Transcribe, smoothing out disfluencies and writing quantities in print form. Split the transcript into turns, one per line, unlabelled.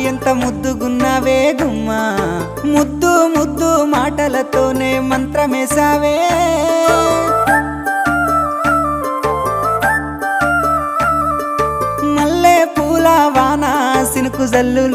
ఎంత ముద్దుగున్నావే గుమ్మా ముద్దు ముద్దు మాటలతోనే మంత్రమేసావే మల్లె పూల వాన సినుకు జల్లుల